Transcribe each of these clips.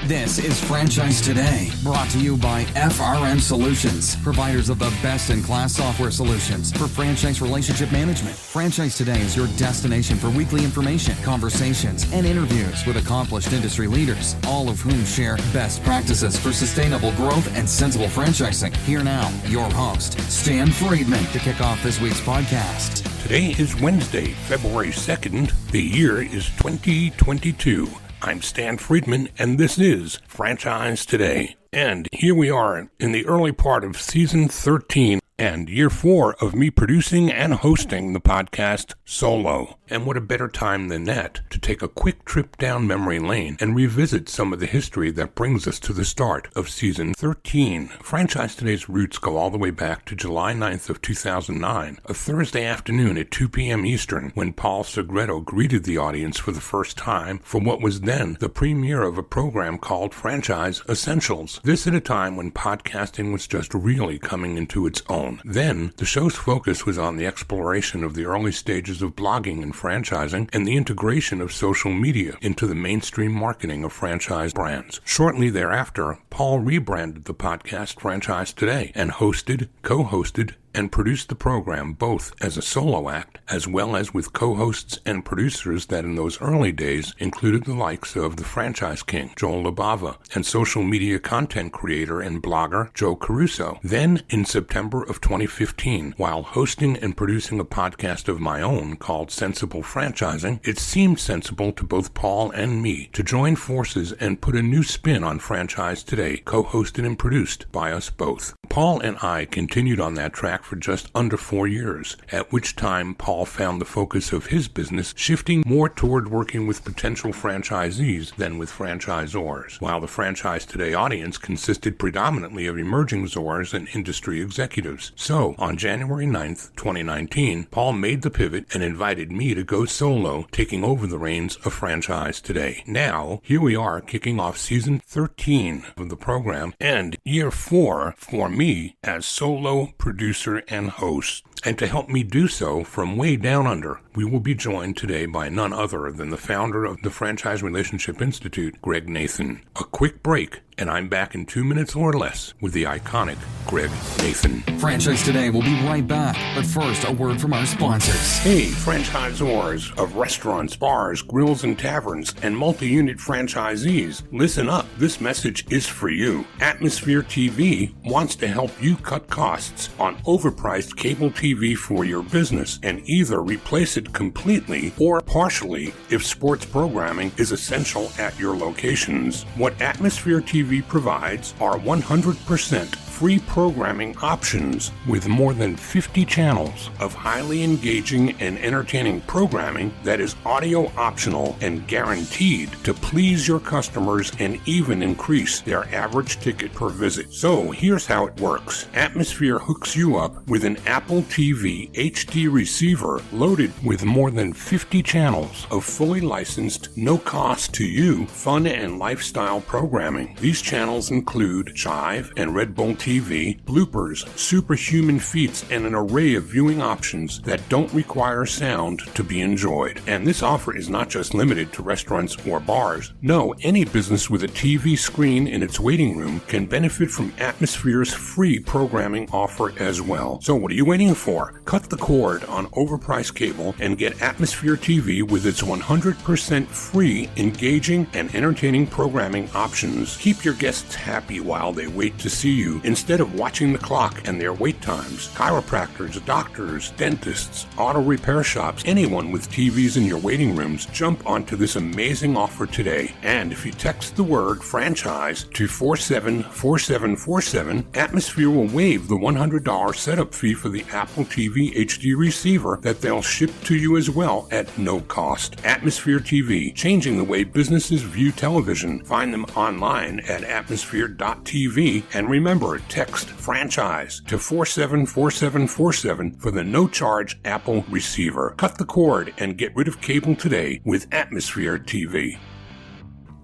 This is Franchise Today, brought to you by FRM Solutions, providers of the best-in-class software solutions for franchise relationship management. Franchise Today is your destination for weekly information, conversations, and interviews with accomplished industry leaders, all of whom share best practices for sustainable growth and sensible franchising. Here now, your host, Stan Friedman, to kick off this week's podcast. Today is Wednesday, February 2nd. The year is 2022. I'm Stan Friedman, and this is Franchise Today. And here we are in the early part of Season 13 and Year 4 of me producing and hosting the podcast solo. And what a better time than that to take a quick trip down memory lane and revisit some of the history that brings us to the start of Season 13. Franchise Today's roots go all the way back to July 9th of 2009, a Thursday afternoon at 2 p.m. Eastern, when Paul Segreto greeted the audience for the first time for what was then the premiere of a program called Franchise Essentials. This at a time when podcasting was just really coming into its own. Then, the show's focus was on the exploration of the early stages of blogging and franchising and the integration of social media into the mainstream marketing of franchise brands. Shortly thereafter, Paul rebranded the podcast Franchise Today and hosted, co-hosted, and produced the program both as a solo act as well as with co-hosts and producers that in those early days included the likes of the Franchise King, Joel LaBava, and social media content creator and blogger Joe Caruso. Then, in September of 2015, while hosting and producing a podcast of my own called Sensible Franchising, it seemed sensible to both Paul and me to join forces and put a new spin on Franchise Today, co-hosted and produced by us both. Paul and I continued on that track for just under 4 years, at which time Paul found the focus of his business shifting more toward working with potential franchisees than with franchisors, while the Franchise Today audience consisted predominantly of emerging ZORs and industry executives. So, on January 9th, 2019, Paul made the pivot and invited me to go solo, taking over the reins of Franchise Today. Now, here we are kicking off Season 13 of the program and Year 4 for me as solo producer and host. And to help me do so from way down under, we will be joined today by none other than the founder of the Franchise Relationship Institute, Greg Nathan. A quick break, and I'm back in 2 minutes or less with the iconic Greg Nathan. Franchise Today will be right back, but first, a word from our sponsors. Hey, franchisors of restaurants, bars, grills, and taverns, and multi-unit franchisees, listen up. This message is for you. Atmosphere TV wants to help you cut costs on overpriced cable TV for your business and either replace it completely or partially if sports programming is essential at your locations. What Atmosphere TV provides are 100% free programming options with more than 50 channels of highly engaging and entertaining programming that is audio optional and guaranteed to please your customers and even increase their average ticket per visit. So here's how it works. Atmosphere hooks you up with an Apple TV HD receiver loaded with more than 50 channels of fully licensed, no cost to you, fun and lifestyle programming. These channels include Chive and Red Bull TV, bloopers, superhuman feats, and an array of viewing options that don't require sound to be enjoyed. And this offer is not just limited to restaurants or bars. No, any business with a TV screen in its waiting room can benefit from Atmosphere's free programming offer as well. So what are you waiting for? Cut the cord on overpriced cable and get Atmosphere TV with its 100% free, engaging, and entertaining programming options. Keep your guests happy while they wait to see you instead of watching the clock and their wait times. Chiropractors, doctors, dentists, auto repair shops, anyone with TVs in your waiting rooms, jump onto this amazing offer today. And if you text the word franchise to 474747, Atmosphere will waive the $100 setup fee for the Apple TV HD receiver that they'll ship to you as well at no cost. Atmosphere TV, changing the way businesses view television. Find them online at atmosphere.tv, and remember, text franchise to 474747 for the no-charge Apple receiver. Cut the cord and get rid of cable today with Atmosphere TV.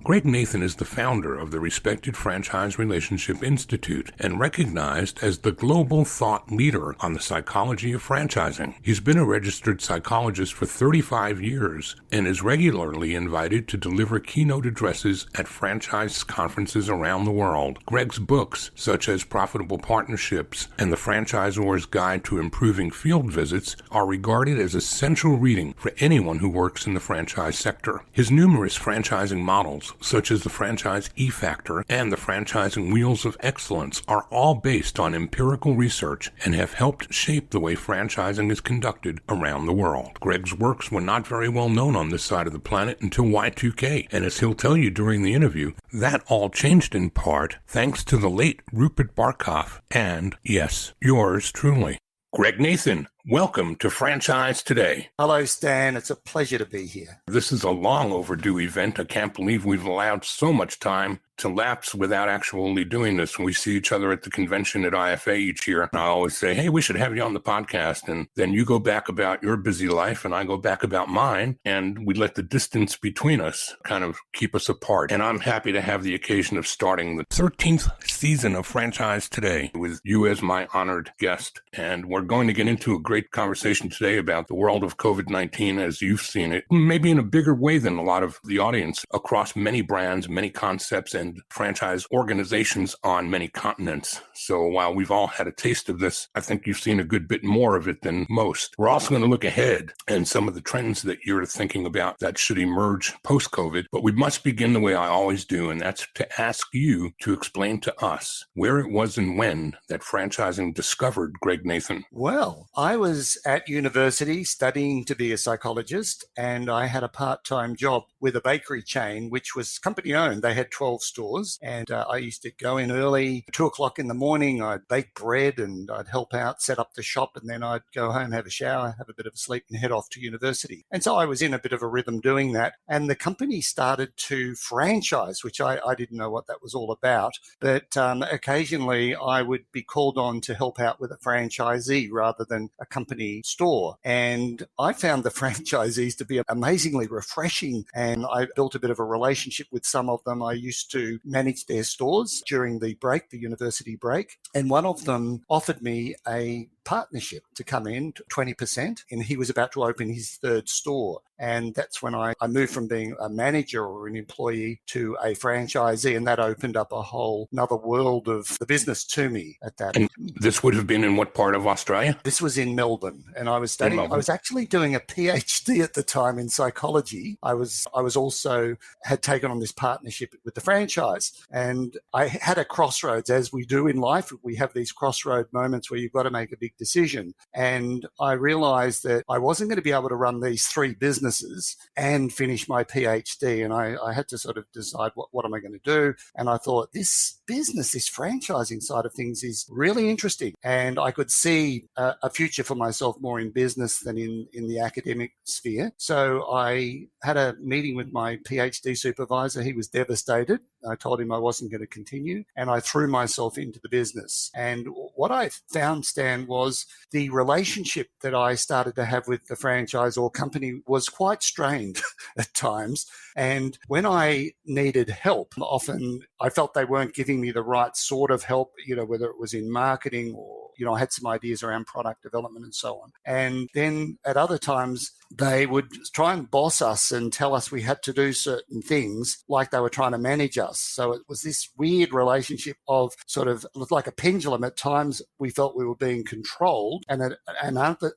Greg Nathan is the founder of the respected Franchise Relationship Institute and recognized as the global thought leader on the psychology of franchising. He's been a registered psychologist for 35 years and is regularly invited to deliver keynote addresses at franchise conferences around the world. Greg's books, such as Profitable Partnerships and The Franchisor's Guide to Improving Field Visits, are regarded as essential reading for anyone who works in the franchise sector. His numerous franchising models, such as the Franchise E-Factor and the Franchising Wheels of Excellence, are all based on empirical research and have helped shape the way franchising is conducted around the world. Greg's works were not very well known on this side of the planet until Y2K, and as he'll tell you during the interview, that all changed in part thanks to the late Rupert Barkoff and, yes, yours truly. Greg Nathan, welcome to Franchise Today. Hello, Stan. It's a pleasure to be here. This is a long overdue event. I can't believe we've allowed so much time to lapse without actually doing this. We see each other at the convention at IFA each year. And I always say, hey, we should have you on the podcast. And then you go back about your busy life and I go back about mine. And we let the distance between us kind of keep us apart. And I'm happy to have the occasion of starting the 13th season of Franchise Today with you as my honored guest. And we're going to get into a great conversation today about the world of COVID-19 as you've seen it, maybe in a bigger way than a lot of the audience, across many brands, many concepts, and franchise organizations on many continents. So while we've all had a taste of this, I think you've seen a good bit more of it than most. We're also going to look ahead and some of the trends that you're thinking about that should emerge post-COVID. But we must begin the way I always do, and that's to ask you to explain to us where it was and when that franchising discovered Greg Nathan. Well, I was at university studying to be a psychologist, and I had a part-time job with a bakery chain, which was company-owned. They had 12 stores, and I used to go in early, 2 o'clock in the morning. I'd bake bread and I'd help out, set up the shop, and then I'd go home, have a shower, have a bit of a sleep, and head off to university. And so I was in a bit of a rhythm doing that. And the company started to franchise, which I didn't know what that was all about. But occasionally I would be called on to help out with a franchisee rather than a company store. And I found the franchisees to be amazingly refreshing. And I built a bit of a relationship with some of them. I used to manage their stores during the break, the university break. And one of them offered me a partnership to come in, 20%, and he was about to open his third store. And that's when I moved from being a manager or an employee to a franchisee, and that opened up a whole another world of the business to me at that. And this would have been in what part of Australia? This was in Melbourne, and I was studying. I was actually doing a PhD at the time in psychology. I was also had taken on this partnership with the franchise, and I had a crossroads, as we do in life. We have these crossroad moments where you've got to make a big decision. And I realized that I wasn't going to be able to run these three businesses and finish my PhD. And I had to sort of decide what am I going to do? And I thought this business, this franchising side of things is really interesting. And I could see a future for myself more in business than in the academic sphere. So I had a meeting with my PhD supervisor. He was devastated. I told him I wasn't going to continue, and I threw myself into the business. And what I found, Stan, was the relationship that I started to have with the franchisor company was quite strained at times. And when I needed help, often I felt they weren't giving me the right sort of help, whether it was in marketing or, I had some ideas around product development and so on. And then at other times, they would try and boss us and tell us we had to do certain things like they were trying to manage us. So it was this weird relationship of sort of like a pendulum. At times we felt we were being controlled, and at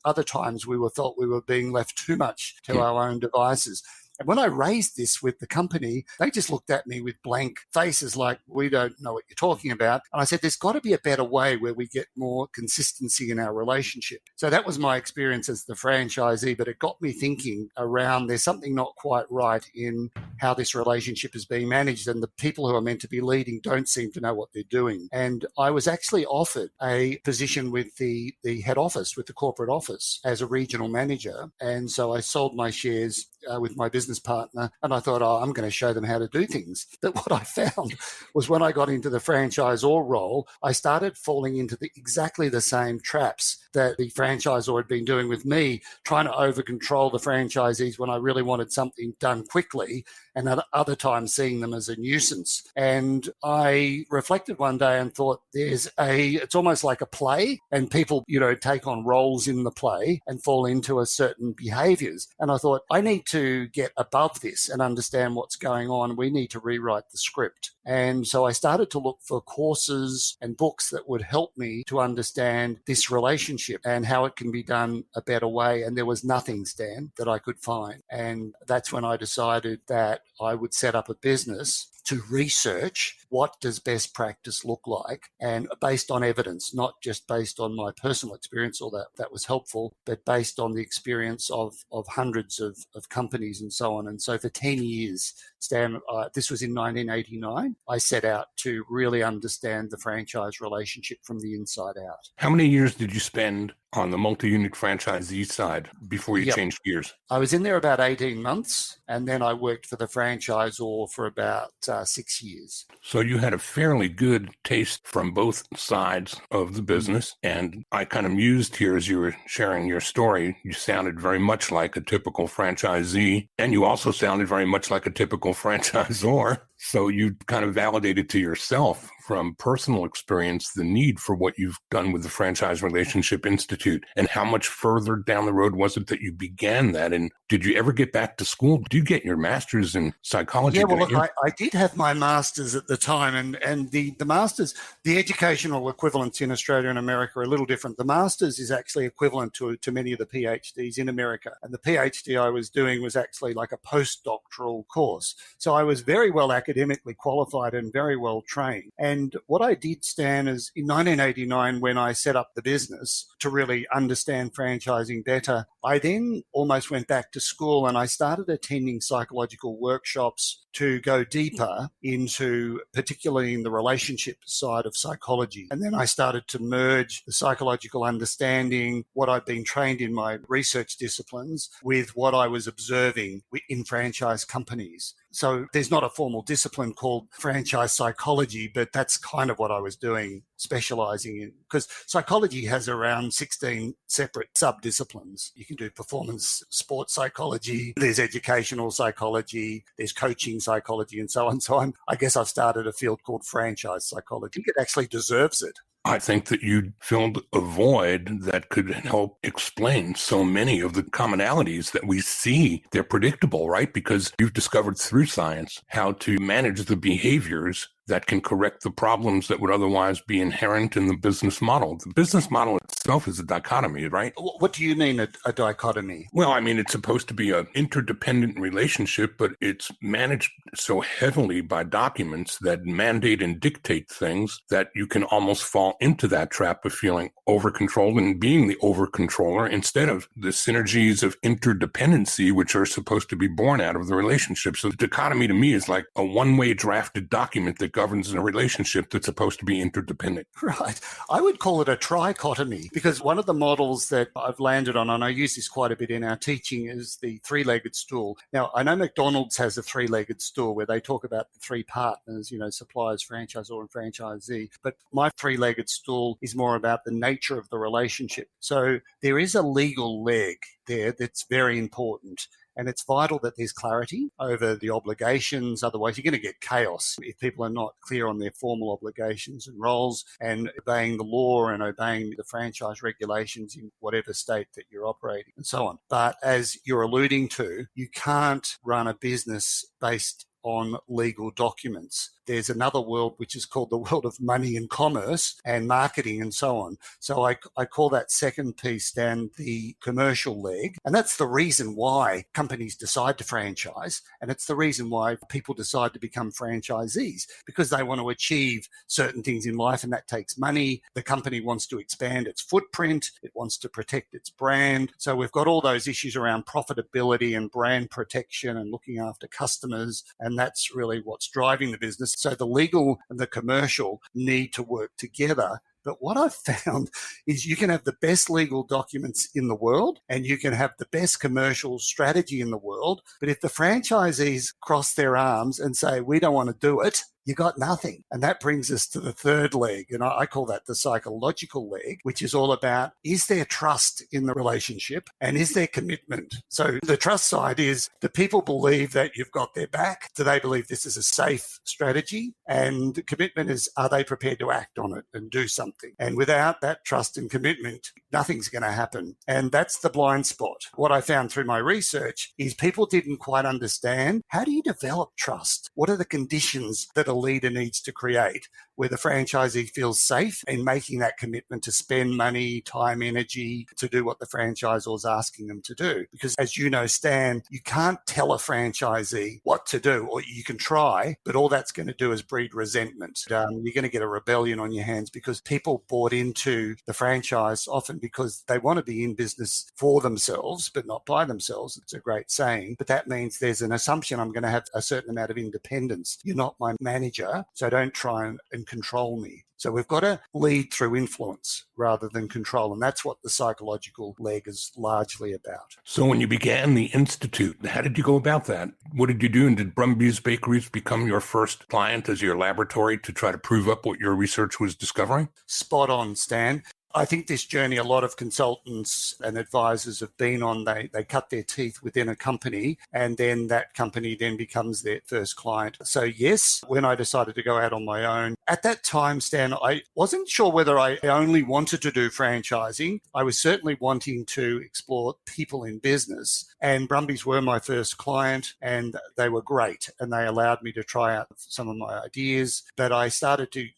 other times we felt we were being left too much to our own devices. And when I raised this with the company, they just looked at me with blank faces like, we don't know what you're talking about. And I said, there's got to be a better way where we get more consistency in our relationship. So that was my experience as the franchisee, but it got me thinking around there's something not quite right in how this relationship is being managed, and the people who are meant to be leading don't seem to know what they're doing. And I was actually offered a position with the head office, with the corporate office as a regional manager. And so I sold my shares with my business partner, and I thought, I'm going to show them how to do things. But what I found was when I got into the franchisor role, I started falling into exactly the same traps that the franchisor had been doing with me, trying to over-control the franchisees when I really wanted something done quickly, and at other times seeing them as a nuisance. And I reflected one day and thought, it's almost like a play, and people, take on roles in the play and fall into a certain behaviors. And I thought, I need to get above this and understand what's going on. We need to rewrite the script. And so I started to look for courses and books that would help me to understand this relationship and how it can be done a better way. And there was nothing, Stan, that I could find. And that's when I decided that I would set up a business to research what does best practice look like, and based on evidence, not just based on my personal experience, although that was helpful, but based on the experience of hundreds of companies and so on. And so for 10 years, Stan, this was in 1989, I set out to really understand the franchise relationship from the inside out. How many years did you spend on the multi-unit franchisee side before you changed gears? I was in there about 18 months, and then I worked for the franchisor for about 6 years. So you had a fairly good taste from both sides of the business. And I kind of mused here as you were sharing your story. You sounded very much like a typical franchisee, and you also sounded very much like a typical franchisor. So you kind of validated to yourself from personal experience the need for what you've done with the Franchise Relationship Institute. And how much further down the road was it that you began that? And did you ever get back to school? Did you get your master's in psychology? Yeah, well, look, I did have my master's at the time, and the master's, the educational equivalents in Australia and America are a little different. The master's is actually equivalent to many of the PhDs in America. And the PhD I was doing was actually like a postdoctoral course. So I was very well academically qualified and very well trained. And what I did, Stan, is in 1989, when I set up the business to really understand franchising better, I then almost went back to school and I started attending psychological workshops to go deeper into, particularly in the relationship side of psychology. And then I started to merge the psychological understanding, what I'd been trained in my research disciplines, with what I was observing in franchise companies. So there's not a formal discipline called franchise psychology, but that's kind of what I was doing, specializing in, because psychology has around 16 separate sub-disciplines. You can do performance sports psychology, there's educational psychology, there's coaching psychology, and so on. So I guess I've started a field called franchise psychology. I think it actually deserves it. I think that you filled a void that could help explain so many of the commonalities that we see. They're predictable, right? Because you've discovered through science how to manage the behaviors that can correct the problems that would otherwise be inherent in the business model. The business model itself is a dichotomy, right? What do you mean a dichotomy? Well, I mean, it's supposed to be an interdependent relationship, but it's managed so heavily by documents that mandate and dictate things that you can almost fall into that trap of feeling over-controlled and being the over-controller instead of the synergies of interdependency, which are supposed to be born out of the relationship. So the dichotomy to me is like a one-way drafted document that governs a relationship that's supposed to be interdependent. Right. I would call it a trichotomy, because one of the models that I've landed on, and I use this quite a bit in our teaching, is the three-legged stool. Now, I know McDonald's has a three-legged stool where they talk about the three partners, suppliers, franchisor, and franchisee. But my three-legged stool is more about the nature of the relationship. So there is a legal leg there that's very important. And it's vital that there's clarity over the obligations. Otherwise, you're going to get chaos if people are not clear on their formal obligations and roles and obeying the law and obeying the franchise regulations in whatever state that you're operating and so on. But as you're alluding to, you can't run a business based on legal documents. There's another world which is called the world of money and commerce and marketing and so on. So I call that second piece, Stan, the commercial leg. And that's the reason why companies decide to franchise. And it's the reason why people decide to become franchisees, because they want to achieve certain things in life, and that takes money. The company wants to expand its footprint. It wants to protect its brand. So we've got all those issues around profitability and brand protection and looking after customers. And that's really what's driving the business. So the legal and the commercial need to work together But what I've found is you can have the best legal documents in the world and you can have the best commercial strategy in the world. But if the franchisees cross their arms and say, we don't want to do it, you got nothing. And that brings us to the third leg. And I call that the psychological leg, which is all about, is there trust in the relationship and is there commitment? So the trust side is, do people believe that you've got their back? Do they believe this is a safe strategy? And commitment is, are they prepared to act on it and do something? And without that trust and commitment, nothing's going to happen. And that's the blind spot. What I found through my research is people didn't quite understand, how do you develop trust? What are the conditions that a leader needs to create where the franchisee feels safe in making that commitment to spend money, time, energy to do what the franchisor is asking them to do? Because as you know, Stan, you can't tell a franchisee what to do, or you can try, but all that's going to do is breed resentment. You're going to get a rebellion on your hands because people bought into the franchise often because they want to be in business for themselves, but not by themselves. It's a great saying, but that means there's an assumption I'm going to have a certain amount of independence. You're not my manager, so don't try and control me. So we've got to lead through influence rather than control. And that's what the psychological leg is largely about. So when you began the Institute, how did you go about that? What did you do? And did Brumby's Bakeries become your first client as your laboratory to try to prove up what your research was discovering? Spot on, Stan. I think this journey a lot of consultants and advisors have been on. They cut their teeth within a company and then that company then becomes their first client. So yes, when I decided to go out on my own, at that time, Stan, I wasn't sure whether I only wanted to do franchising. I was certainly wanting to explore people in business, and Brumby's were my first client and they were great and they allowed me to try out some of my ideas. But I started to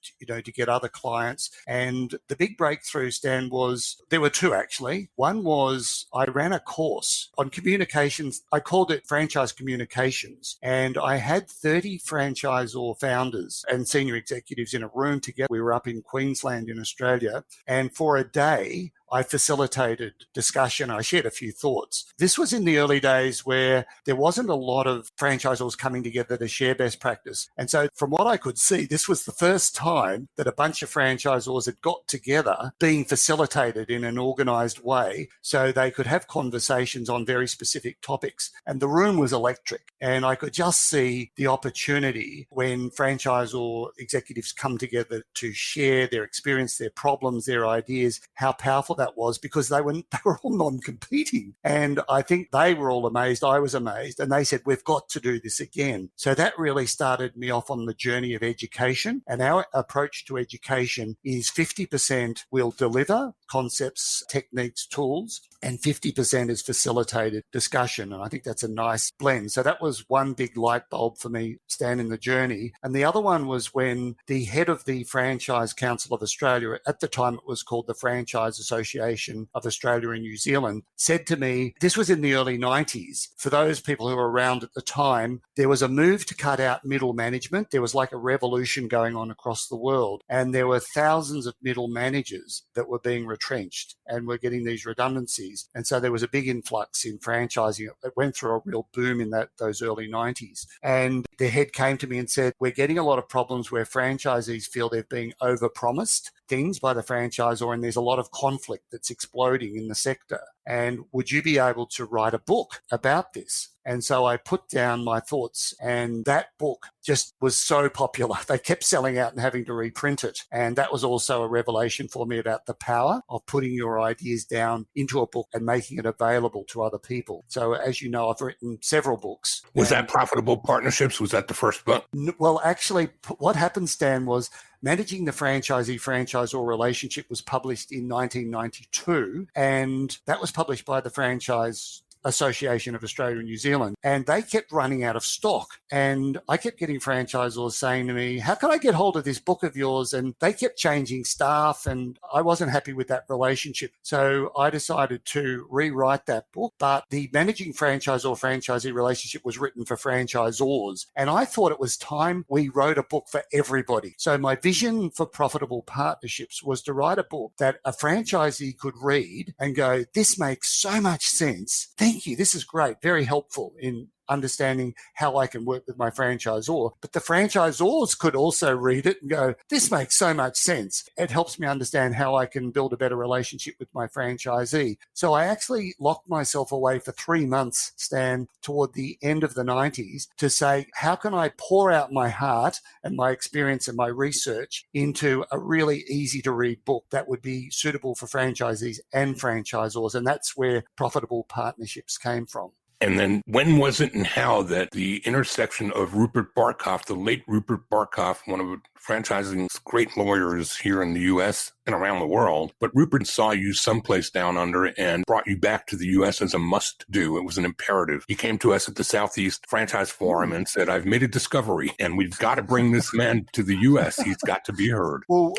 get other clients, and the big breakthrough, Stan, was there were two actually. One was I ran a course on communications. I called it Franchise Communications, and I had 30 franchisor founders and senior executives in a room together. We were up in Queensland in Australia, and for a day I facilitated discussion. I shared a few thoughts. This was in the early days where there wasn't a lot of franchisors coming together to share best practice. And so from what I could see, this was the first time that a bunch of franchisors had got together being facilitated in an organized way so they could have conversations on very specific topics. And the room was electric. And I could just see the opportunity when franchisor executives come together to share their experience, their problems, their ideas, how powerful that was, because they were all non-competing. And I think they were all amazed. I was amazed. And they said, we've got to do this again. So that really started me off on the journey of education. And our approach to education is 50% we'll deliver concepts, techniques, tools, and 50% is facilitated discussion. And I think that's a nice blend. So that was one big light bulb for me, Stan, in the journey. And the other one was when the head of the Franchise Council of Australia, at the time it was called the Franchise Association of Australia and New Zealand, said to me, this was in the early 90s. For those people who were around at the time, there was a move to cut out middle management. There was like a revolution going on across the world. And there were thousands of middle managers that were being retrenched and were getting these redundancies. And so there was a big influx in franchising. It went through a real boom in those early 90s. And the head came to me and said, we're getting a lot of problems where franchisees feel they're being overpromised things by the franchisor, and there's a lot of conflict that's exploding in the sector. And would you be able to write a book about this? And so I put down my thoughts, and that book just was so popular. They kept selling out and having to reprint it. And that was also a revelation for me about the power of putting your ideas down into a book and making it available to other people. So as you know, I've written several books. Was that Profitable Partnerships? Was that the first book? Well, actually, what happened, Stan, was Managing the Franchisee-Franchisor Relationship was published in 1992, and that was published by the Franchise Association of Australia and New Zealand, and they kept running out of stock. And I kept getting franchisors saying to me, how can I get hold of this book of yours? And they kept changing staff, and I wasn't happy with that relationship. So I decided to rewrite that book. But the Managing Franchisor-Franchisee Relationship was written for franchisors, and I thought it was time we wrote a book for everybody. So my vision for Profitable Partnerships was to write a book that a franchisee could read and go, this makes so much sense. Thank you. This is great. Very helpful in understanding how I can work with my franchisor. But the franchisors could also read it and go, this makes so much sense. It helps me understand how I can build a better relationship with my franchisee. So I actually locked myself away for 3 months, Stan, toward the end of the 90s to say, how can I pour out my heart and my experience and my research into a really easy to read book that would be suitable for franchisees and franchisors? And that's where Profitable Partnerships came from. And then when was it and how that the intersection of Rupert Barkoff, the late Rupert Barkoff, one of franchising's great lawyers here in the U.S. and around the world, but Rupert saw you someplace down under and brought you back to the U.S. as a must-do. It was an imperative. He came to us at the Southeast Franchise Forum and said, I've made a discovery, and we've got to bring this man to the U.S. He's got to be heard. Well,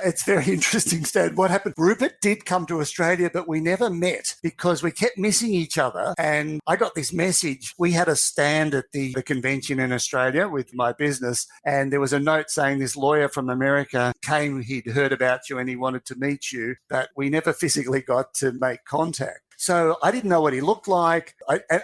it's very interesting, Stan. What happened? Rupert did come to Australia, but we never met because we kept missing each other. And I got this message. We had a stand at the convention in Australia with my business, and there was a note saying this lawyer from America came, he'd heard about you and he wanted to meet you, but we never physically got to make contact. So I didn't know what he looked like,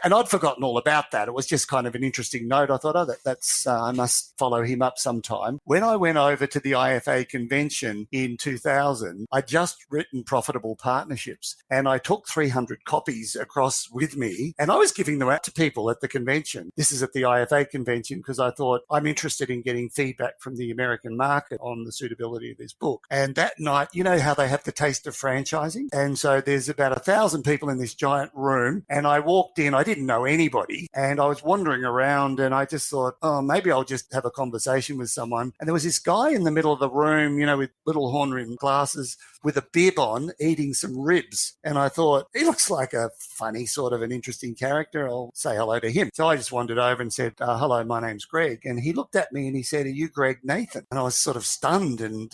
and I'd forgotten all about that. It was just kind of an interesting note. I thought, that's I must follow him up sometime. When I went over to the IFA convention in 2000, I'd just written Profitable Partnerships, and I took 300 copies across with me, and I was giving them out to people at the convention. This is at the IFA convention because I thought I'm interested in getting feedback from the American market on the suitability of this book. And that night, you know how they have the taste of franchising? And so there's about 1,000 people in this giant room, and I walked in, I didn't know anybody, and I was wandering around, and I just thought, maybe I'll just have a conversation with someone. And there was this guy in the middle of the room, with little horn-rimmed glasses, with a bib on, eating some ribs. And I thought, he looks like a funny sort of an interesting character. I'll say hello to him. So I just wandered over and said, hello, my name's Greg. And he looked at me and he said, are you Greg Nathan? And I was sort of stunned and,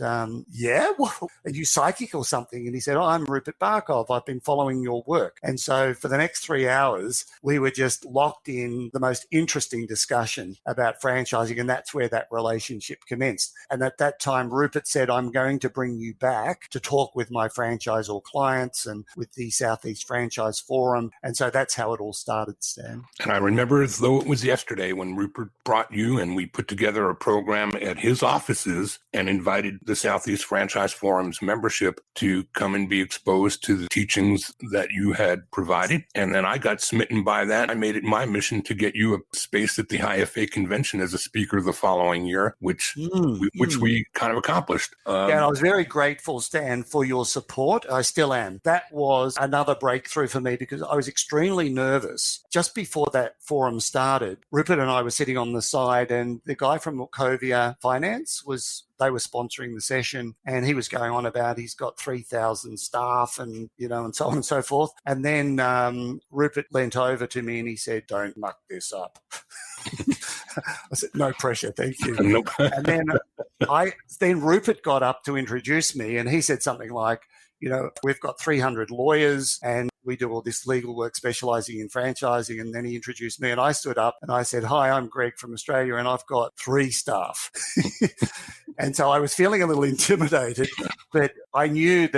yeah, well, are you psychic or something? And he said, I'm Rupert Barkoff. I've been following your work. And so for the next 3 hours, we were just locked in the most interesting discussion about franchising. And that's where that relationship commenced. And at that time, Rupert said, I'm going to bring you back to talk with my franchisor clients and with the Southeast Franchise Forum. And so that's how it all started, Stan. And I remember as though it was yesterday when Rupert brought you and we put together a program at his offices and invited the Southeast Franchise Forum's membership to come and be exposed to the teachings that you had provided. And then I got smitten by that. I made it my mission to get you a space at the IFA convention as a speaker the following year, which we kind of accomplished. And I was very grateful, Stan, for your support. I still am. That was another breakthrough for me because I was extremely nervous. Just before that forum started, Rupert and I were sitting on the side, and the guy from Wachovia Finance they were sponsoring the session, and he was going on about he's got 3,000 staff and, and so on and so forth. And then Rupert leant over to me and he said, don't muck this up. I said, no pressure, thank you. And then Rupert got up to introduce me, and he said something like, we've got 300 lawyers and we do all this legal work specializing in franchising. And then he introduced me, and I stood up and I said, hi, I'm Greg from Australia, and I've got 3 staff. And so I was feeling a little intimidated, but I knew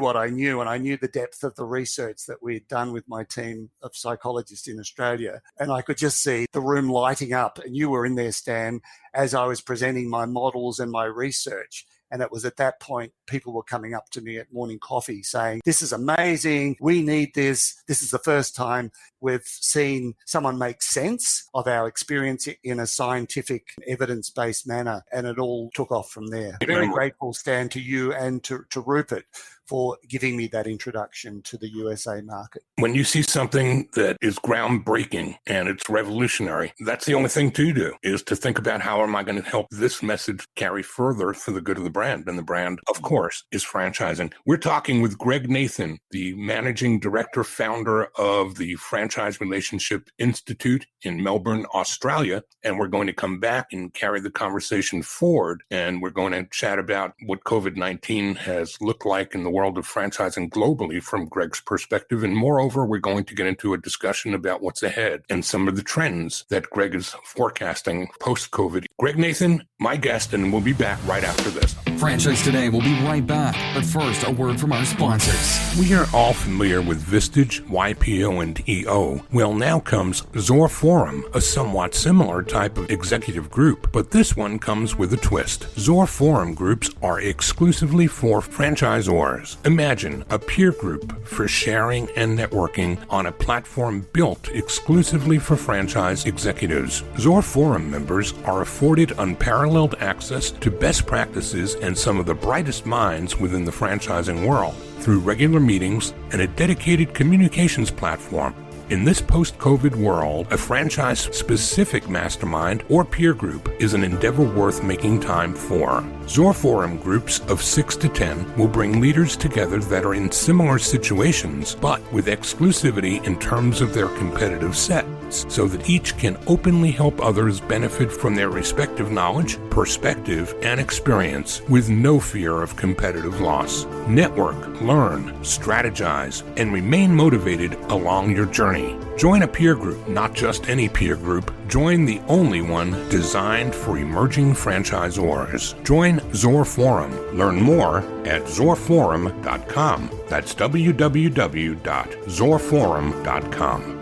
what I knew, and I knew the depth of the research that we had done with my team of psychologists in Australia. And I could just see the room lighting up, and you were in there, Stan, as I was presenting my models and my research. And it was at that point, people were coming up to me at morning coffee saying, this is amazing. We need this. This is the first time we've seen someone make sense of our experience in a scientific, evidence-based manner. And it all took off from there. Very grateful, Stan, to you and to Rupert for giving me that introduction to the USA market. When you see something that is groundbreaking and it's revolutionary, that's the only thing to do, is to think about how am I going to help this message carry further for the good of the brand. And the brand, of course, is franchising. We're talking with Greg Nathan, the managing director, founder of the Franchise Relationship Institute in Melbourne, Australia. And we're going to come back and carry the conversation forward. And we're going to chat about what COVID-19 has looked like in the world of franchising globally from Greg's perspective. And moreover, we're going to get into a discussion about what's ahead and some of the trends that Greg is forecasting post-COVID. Greg Nathan, my guest, and we'll be back right after this. Franchise Today will be right back, but first, a word from our sponsors. We are all familiar with Vistage, YPO, and EO. Well, now comes Zor Forum, a somewhat similar type of executive group, but this one comes with a twist. Zor Forum groups are exclusively for franchisors. Imagine a peer group for sharing and networking on a platform built exclusively for franchise executives. Zor Forum members are afforded unparalleled access to best practices and some of the brightest minds within the franchising world through regular meetings and a dedicated communications platform. In this post-COVID world, a franchise-specific mastermind or peer group is an endeavor worth making time for. Zor Forum groups of 6 to 10 will bring leaders together that are in similar situations, but with exclusivity in terms of their competitive sets, so that each can openly help others benefit from their respective knowledge, perspective, and experience with no fear of competitive loss. Network, learn, strategize, and remain motivated along your journey. Join a peer group, not just any peer group. Join the only one designed for emerging franchisors. Join Zor Forum. Learn more at zorforum.com. That's www.zorforum.com.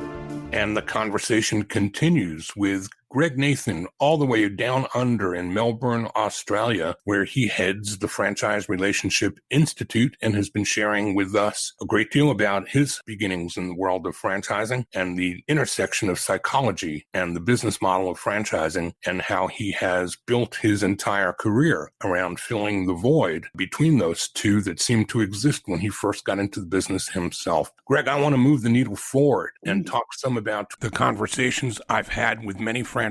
And the conversation continues with Greg Nathan, all the way down under in Melbourne, Australia, where he heads the Franchise Relationship Institute and has been sharing with us a great deal about his beginnings in the world of franchising and the intersection of psychology and the business model of franchising, and how he has built his entire career around filling the void between those two that seemed to exist when he first got into the business himself. Greg, I want to move the needle forward and talk some about the conversations I've had with many franchisors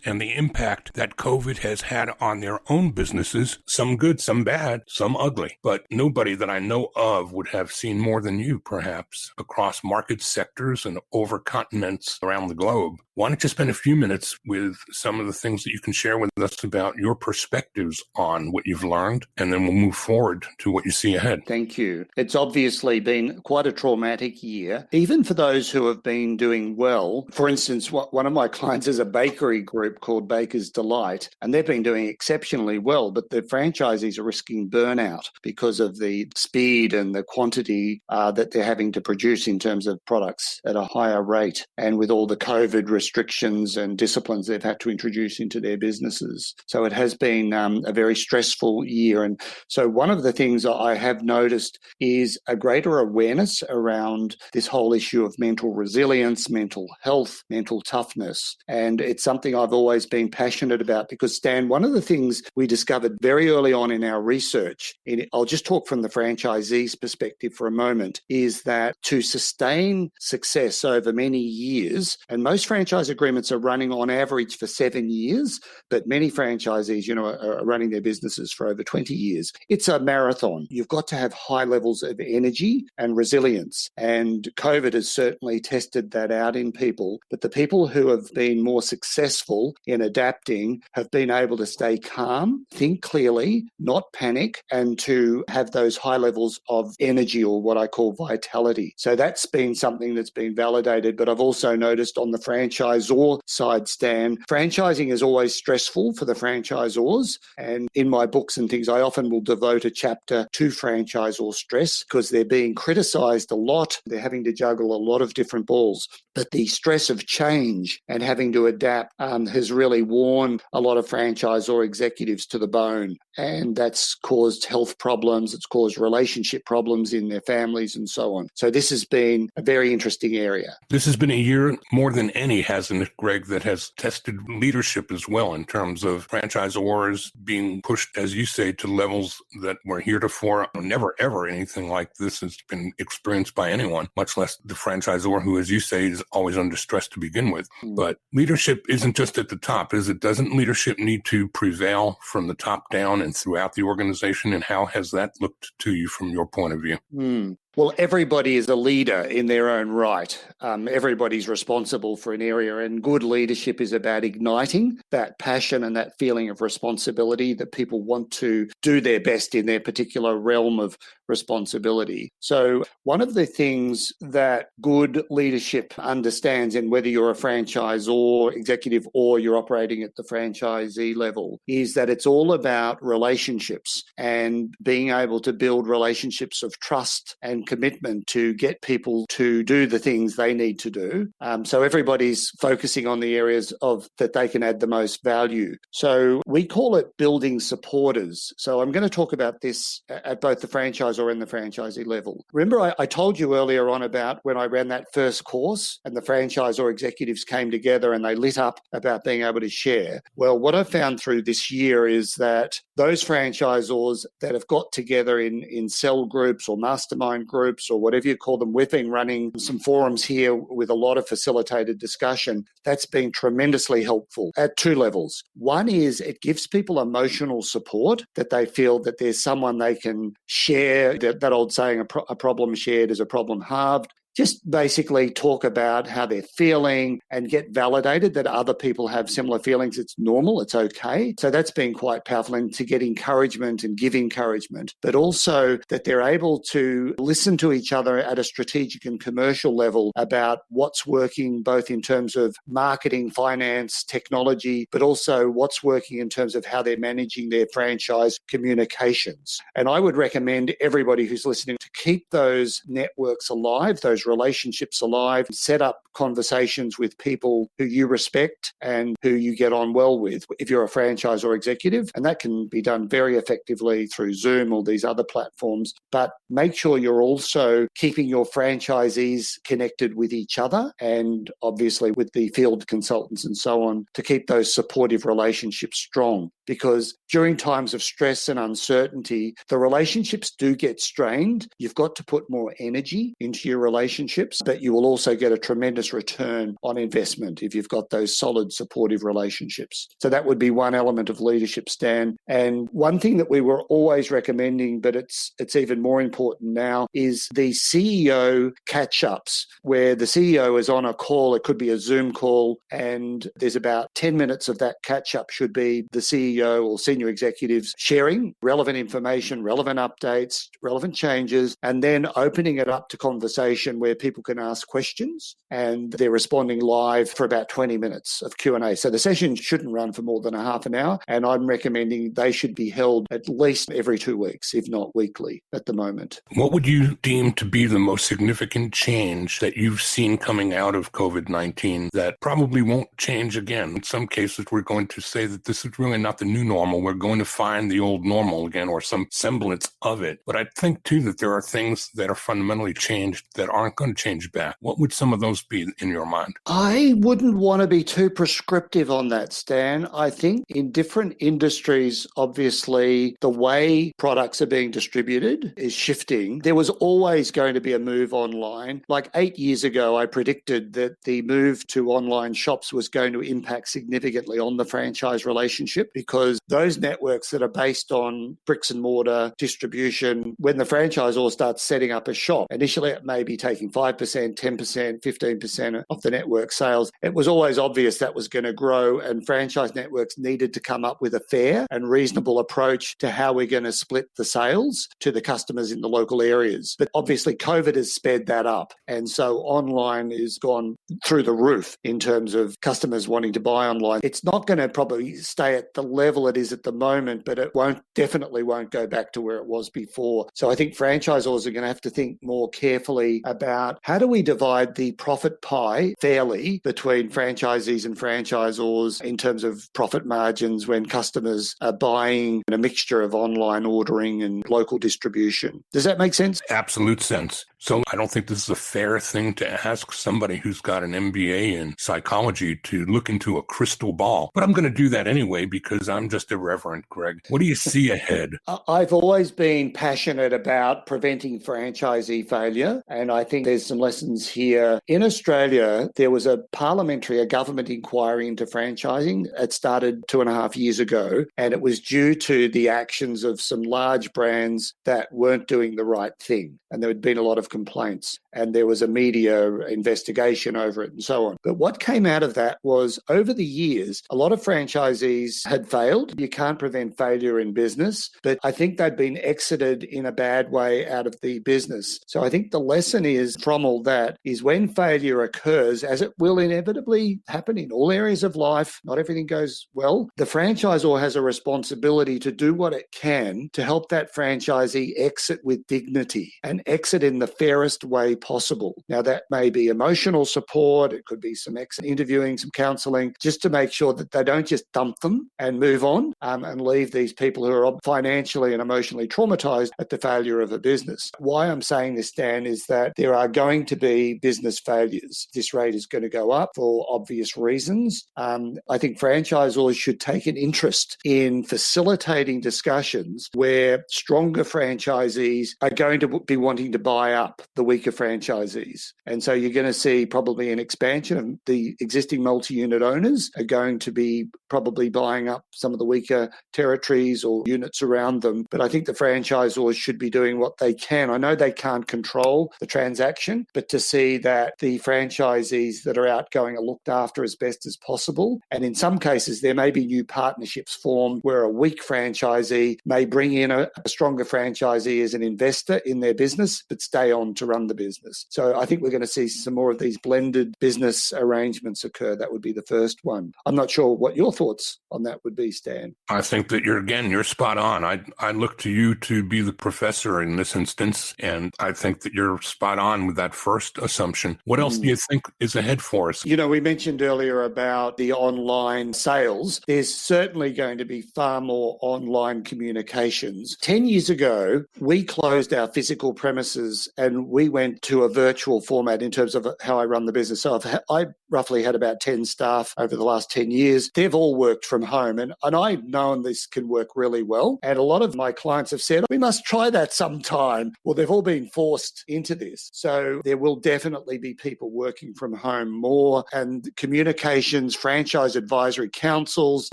and the impact that COVID has had on their own businesses, some good, some bad, some ugly. But nobody that I know of would have seen more than you, perhaps, across market sectors and over continents around the globe. Why don't you spend a few minutes with some of the things that you can share with us about your perspectives on what you've learned, and then we'll move forward to what you see ahead. Thank you. It's obviously been quite a traumatic year, even for those who have been doing well. For instance, one of my clients is a bakery group called Baker's Delight, and they've been doing exceptionally well, but the franchisees are risking burnout because of the speed and the quantity that they're having to produce in terms of products at a higher rate, and with all the COVID restrictions and disciplines they've had to introduce into their businesses. So it has been a very stressful year. And so one of the things I have noticed is a greater awareness around this whole issue of mental resilience, mental health, mental toughness. And it's something I've always been passionate about because, Stan, one of the things we discovered very early on in our research, I'll just talk from the franchisee's perspective for a moment, is that to sustain success over many years, and most franchise agreements are running on average for 7 years, but many franchisees, are running their businesses for over 20 years. It's a marathon. You've got to have high levels of energy and resilience. And COVID has certainly tested that out in people. But the people who have been more successful in adapting have been able to stay calm, think clearly, not panic, and to have those high levels of energy, or what I call vitality. So that's been something that's been validated. But I've also noticed on the franchisor side, Stan, franchising is always stressful for the franchisors. And in my books and things, I often will devote a chapter to franchisor stress because they're being criticized a lot. They're having to juggle a lot of different balls. But the stress of change and having to adapt has really worn a lot of franchisor executives to the bone. And that's caused health problems. It's caused relationship problems in their families and so on. So this has been a very interesting area. This has been a year more than any, hasn't it, Greg, that has tested leadership as well in terms of franchisors being pushed, as you say, to levels that were heretofore never, ever anything like this has been experienced by anyone, much less the franchisor who, as you say, is always under stress to begin with. But leadership isn't just at the top, is it? Doesn't leadership need to prevail from the top down and throughout the organization? And how has that looked to you from your point of view? Well, everybody is a leader in their own right. Everybody's responsible for an area, and good leadership is about igniting that passion and that feeling of responsibility that people want to do their best in their particular realm of responsibility. So one of the things that good leadership understands, and whether you're a franchisor executive or you're operating at the franchisee level, is that it's all about relationships and being able to build relationships of trust and commitment to get people to do the things they need to do. So everybody's focusing on the areas of that they can add the most value. So we call it building supporters. So I'm going to talk about this at both the franchisor and the franchisee level. Remember, I told you earlier on about when I ran that first course and the franchisor executives came together and they lit up about being able to share. Well, what I've found through this year is that those franchisors that have got together in cell groups or mastermind groups or whatever you call them, we've been running some forums here with a lot of facilitated discussion. That's been tremendously helpful at two levels. One is it gives people emotional support, that they feel that there's someone they can share, that old saying, a problem shared is a problem halved. Just basically talk about how they're feeling and get validated that other people have similar feelings. It's normal, it's okay. So that's been quite powerful, and to get encouragement and give encouragement, but also that they're able to listen to each other at a strategic and commercial level about what's working, both in terms of marketing, finance, technology, but also what's working in terms of how they're managing their franchise communications. And I would recommend everybody who's listening to keep those networks alive, those relationships alive, set up conversations with people who you respect and who you get on well with if you're a franchise or executive. And that can be done very effectively through Zoom or these other platforms. But make sure you're also keeping your franchisees connected with each other and obviously with the field consultants and so on to keep those supportive relationships strong. Because during times of stress and uncertainty, the relationships do get strained. You've got to put more energy into your relationships, but you will also get a tremendous return on investment if you've got those solid, supportive relationships. So that would be one element of leadership, Stan. And one thing that we were always recommending, but it's even more important now, is the CEO catch-ups, where the CEO is on a call. It could be a Zoom call, and there's about 10 minutes of that catch-up should be the CEO or senior executives sharing relevant information, relevant updates, relevant changes, and then opening it up to conversation where people can ask questions and they're responding live for about 20 minutes of Q&A. So the session shouldn't run for more than a half an hour, and I'm recommending they should be held at least every 2 weeks, if not weekly at the moment. What would you deem to be the most significant change that you've seen coming out of COVID-19 that probably won't change again? In some cases, we're going to say that this is really not the new normal. We're going to find the old normal again, or some semblance of it. But I think, too, that there are things that are fundamentally changed that aren't going to change back. What would some of those be in your mind? I wouldn't want to be too prescriptive on that, Stan. I think in different industries, obviously, the way products are being distributed is shifting. There was always going to be a move online. Like 8 years ago, I predicted that the move to online shops was going to impact significantly on the franchise relationship, because those networks that are based on bricks and mortar distribution, when the franchisor starts setting up a shop, initially it may be taking 5%, 10%, 15% of the network sales. It was always obvious that was going to grow, and franchise networks needed to come up with a fair and reasonable approach to how we're going to split the sales to the customers in the local areas. But obviously COVID has sped that up. And so online is gone through the roof in terms of customers wanting to buy online. It's not going to probably stay at the level it is at the moment, but it definitely won't go back to where it was before. So I think franchisors are going to have to think more carefully about how do we divide the profit pie fairly between franchisees and franchisors in terms of profit margins when customers are buying a mixture of online ordering and local distribution. Does that make sense? Absolute sense. So I don't think this is a fair thing to ask somebody who's got an MBA in psychology to look into a crystal ball. But I'm going to do that anyway because I'm just irreverent, Greg. What do you see ahead? I've always been passionate about preventing franchisee failure, and I think there's some lessons here. In Australia, there was a government inquiry into franchising. It started 2.5 years ago, and it was due to the actions of some large brands that weren't doing the right thing. And there had been a lot of of complaints, and there was a media investigation over it and so on. But what came out of that was, over the years, a lot of franchisees had failed. You can't prevent failure in business, but I think they'd been exited in a bad way out of the business. So I think the lesson is from all that is, when failure occurs, as it will inevitably happen in all areas of life, not everything goes well, the franchisor has a responsibility to do what it can to help that franchisee exit with dignity and exit in the fairest way possible. Now, that may be emotional support, it could be some exit interviewing, some counselling, just to make sure that they don't just dump them and move on and leave these people who are financially and emotionally traumatized at the failure of a business. Why I'm saying this, Dan, is that there are going to be business failures. This rate is going to go up for obvious reasons. I think franchisors should take an interest in facilitating discussions where stronger franchisees are going to be wanting to buy up the weaker franchisees. And so you're going to see probably an expansion of the existing multi-unit owners are going to be probably buying up some of the weaker territories or units around them. But I think the franchisors should be doing what they can. I know they can't control the transaction, but to see that the franchisees that are outgoing are looked after as best as possible. And in some cases, there may be new partnerships formed where a weak franchisee may bring in a stronger franchisee as an investor in their business, but stay on to run the business. So I think we're going to see some more of these blended business arrangements occur. That would be the first one. I'm not sure what your thoughts on that would be, Stan. I think that you're spot on. I look to you to be the professor in this instance, and I think that you're spot on with that first assumption. What else do you think is ahead for us? You know, we mentioned earlier about the online sales. There's certainly going to be far more online communications. 10 years ago, we closed our physical premises and we went to a virtual format in terms of how I run the business. So I roughly had about 10 staff over the last 10 years. They've all worked from home, and I've known this can work really well. And a lot of my clients have said, we must try that sometime. Well, they've all been forced into this. So there will definitely be people working from home more, and communications, franchise advisory councils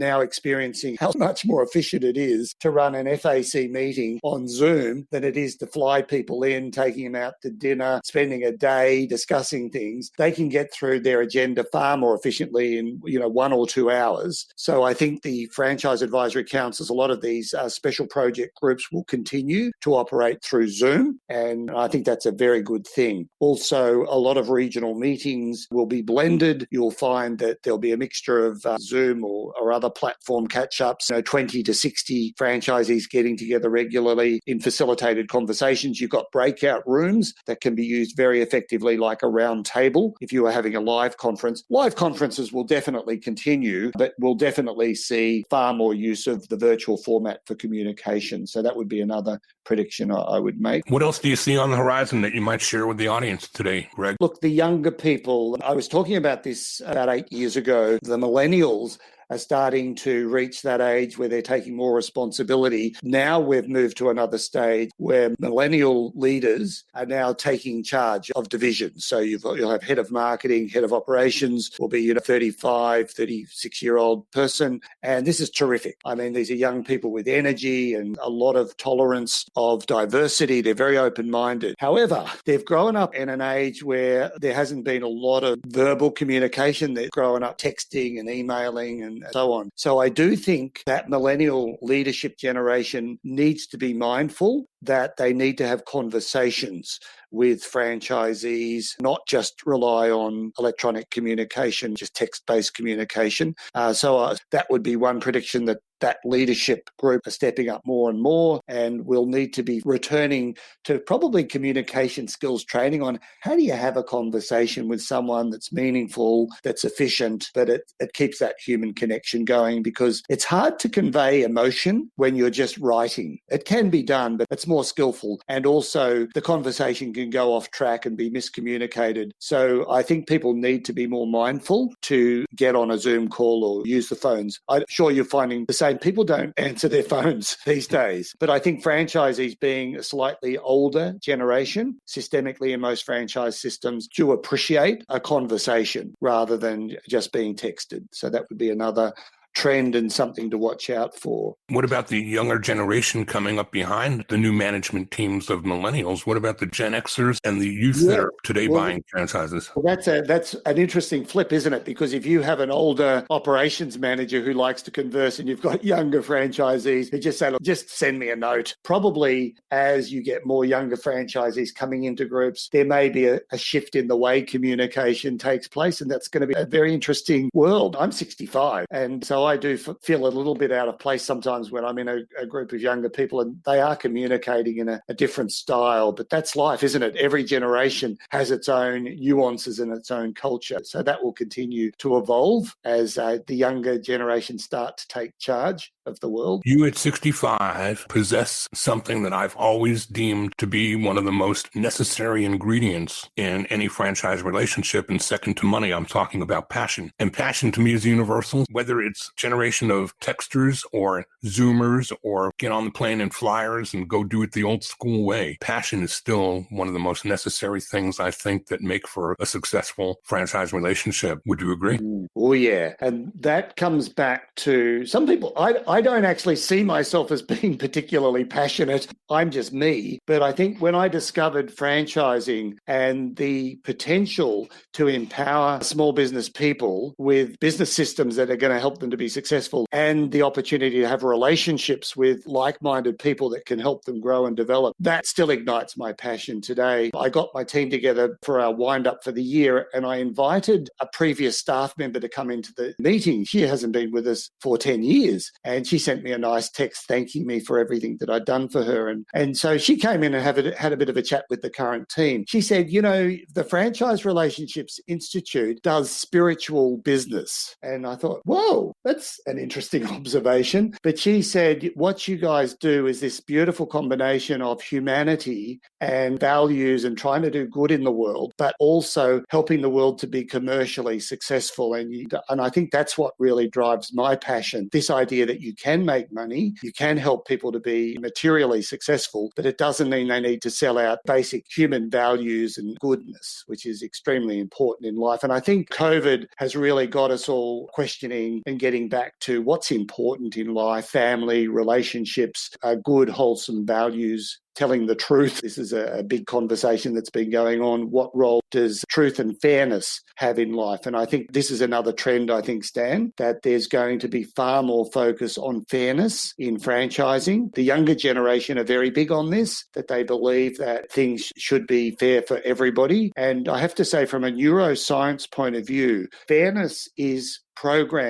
now experiencing how much more efficient it is to run an FAC meeting on Zoom than it is to fly people in, taking them out to dinner, spending a day discussing things. They can get through their agenda far more efficiently in 1 or 2 hours. So I think the franchise advisory councils, a lot of these special project groups will continue to operate through Zoom, and I think that's a very good thing. Also, a lot of regional meetings will be blended. You'll find that there'll be a mixture of Zoom or other platform catch-ups, 20 to 60 franchisees getting together regularly in facilitated conversations. You've got breakout rooms that can be used very effectively, like a round table if you are having a live conference. Live conferences will definitely continue, but we'll definitely see far more use of the virtual format for communication. So that would be another prediction I would make. What else do you see on the horizon that you might share with the audience today, Greg? Look, the younger people, I was talking about this about 8 years ago, the millennials are starting to reach that age where they're taking more responsibility. Now we've moved to another stage where millennial leaders are now taking charge of divisions. So you'll have head of marketing, head of operations, will be 35, 36-year-old person. And this is terrific. I mean, these are young people with energy and a lot of tolerance of diversity. They're very open-minded. However, they've grown up in an age where there hasn't been a lot of verbal communication. They've grown up texting and emailing and so on. So I do think that millennial leadership generation needs to be mindful that they need to have conversations with franchisees, not just rely on electronic communication, just text-based communication. So that would be one prediction, that leadership group are stepping up more and more, and we'll need to be returning to probably communication skills training on how do you have a conversation with someone that's meaningful, that's efficient, but it keeps that human connection going, because it's hard to convey emotion when you're just writing. It can be done, but it's more skillful. And also the conversation can go off track and be miscommunicated. So I think people need to be more mindful to get on a Zoom call or use the phones. I'm sure you're finding the same. People don't answer their phones these days. But I think franchisees, being a slightly older generation, systemically in most franchise systems, do appreciate a conversation rather than just being texted. So that would be another trend and something to watch out for. What about the younger generation coming up behind the new management teams of millennials? What about the Gen Xers and the youth that are today buying franchises? Well, that's an interesting flip, isn't it? Because if you have an older operations manager who likes to converse and you've got younger franchisees who just say, look, just send me a note. Probably as you get more younger franchisees coming into groups, there may be a shift in the way communication takes place. And that's going to be a very interesting world. I'm 65. And so I do feel a little bit out of place sometimes when I'm in a group of younger people and they are communicating in a different style. But that's life, isn't it? Every generation has its own nuances and its own culture. So that will continue to evolve as the younger generation start to take charge of the world. You at 65 possess something that I've always deemed to be one of the most necessary ingredients in any franchise relationship, and second to money. I'm talking about passion. And passion to me is universal, whether it's generation of texters or Zoomers or get on the plane and flyers and go do it the old school way. Passion is still one of the most necessary things I think that make for a successful franchise relationship. Would you agree? Oh, yeah. And that comes back to some people. I don't actually see myself as being particularly passionate. I'm just me. But I think when I discovered franchising and the potential to empower small business people with business systems that are going to help them to be successful and the opportunity to have relationships with like-minded people that can help them grow and develop, that still ignites my passion today. I got my team together for our wind-up for the year and I invited a previous staff member to come into the meeting. She hasn't been with us for 10 years. And she sent me a nice text thanking me for everything that I'd done for her. And so she came in and had a bit of a chat with the current team. She said, the Franchise Relationships Institute does spiritual business. And I thought, whoa, that's an interesting observation. But she said, what you guys do is this beautiful combination of humanity and values and trying to do good in the world, but also helping the world to be commercially successful. And I think that's what really drives my passion, this idea that you can make money, you can help people to be materially successful, but it doesn't mean they need to sell out basic human values and goodness, which is extremely important in life. And I think COVID has really got us all questioning and getting back to what's important in life, family, relationships, good, wholesome values, telling the truth. This is a big conversation that's been going on. What role does truth and fairness have in life? And I think this is another trend, Stan, that there's going to be far more focus on fairness in franchising. The younger generation are very big on this, that they believe that things should be fair for everybody. And I have to say, from a neuroscience point of view, fairness is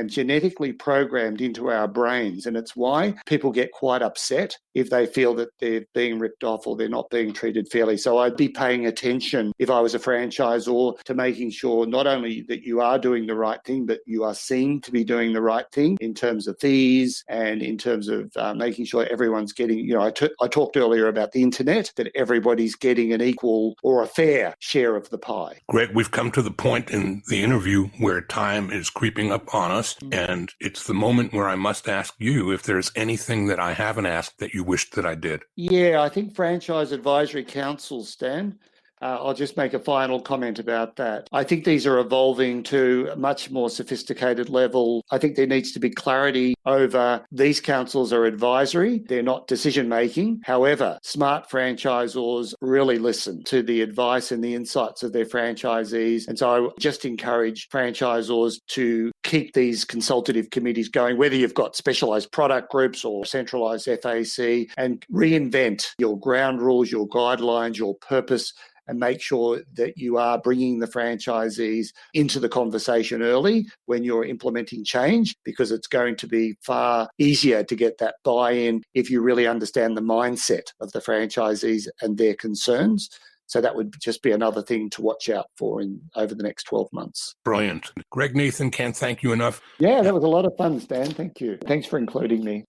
genetically programmed into our brains. And it's why people get quite upset if they feel that they're being ripped off or they're not being treated fairly. So I'd be paying attention, if I was a franchisor, to making sure not only that you are doing the right thing, but you are seen to be doing the right thing in terms of fees and in terms of making sure everyone's getting, I talked earlier about the internet, that everybody's getting an equal or a fair share of the pie. Greg, we've come to the point in the interview where time is creeping up on us, and it's the moment where I must ask you if there's anything that I haven't asked that you wished that I did. Yeah, I think franchise advisory councils, Stan. I'll just make a final comment about that. I think these are evolving to a much more sophisticated level. I think there needs to be clarity over these councils are advisory. They're not decision-making. However, smart franchisors really listen to the advice and the insights of their franchisees. And so I just encourage franchisors to keep these consultative committees going, whether you've got specialised product groups or centralised FAC, and reinvent your ground rules, your guidelines, your purpose, and make sure that you are bringing the franchisees into the conversation early when you're implementing change, because it's going to be far easier to get that buy-in if you really understand the mindset of the franchisees and their concerns. So that would just be another thing to watch out for over the next 12 months. Brilliant. Greg, Nathan, can't thank you enough. Yeah, that was a lot of fun, Stan. Thank you. Thanks for including me.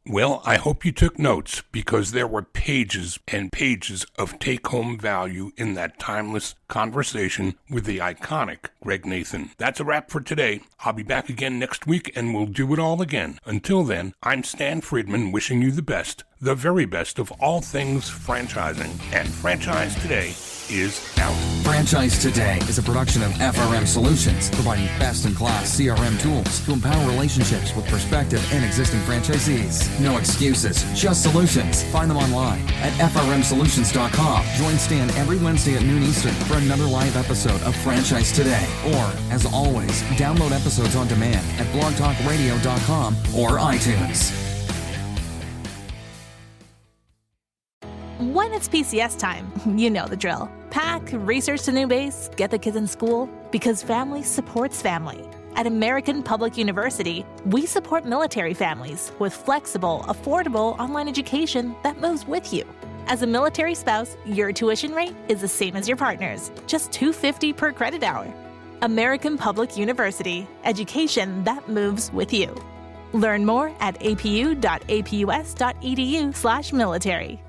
Well, I hope you took notes, because there were pages and pages of take-home value in that timeless conversation with the iconic Greg Nathan. That's a wrap for today. I'll be back again next week, and we'll do it all again. Until then, I'm Stan Friedman, wishing you the best, the very best of all things franchising. And Franchise Today is out. Franchise Today is a production of FRM Solutions, providing best-in-class CRM tools to empower relationships with prospective and existing franchisees. No excuses, just solutions. Find them online at frmsolutions.com. Join Stan every Wednesday at noon Eastern for another live episode of Franchise Today. Or, as always, download episodes on demand at blogtalkradio.com or iTunes. When it's PCS time, you know the drill. Pack, research the new base, get the kids in school, because family supports family. At American Public University, we support military families with flexible, affordable online education that moves with you. As a military spouse, your tuition rate is the same as your partner's, just $250 per credit hour. American Public University, education that moves with you. Learn more at apu.apus.edu/military.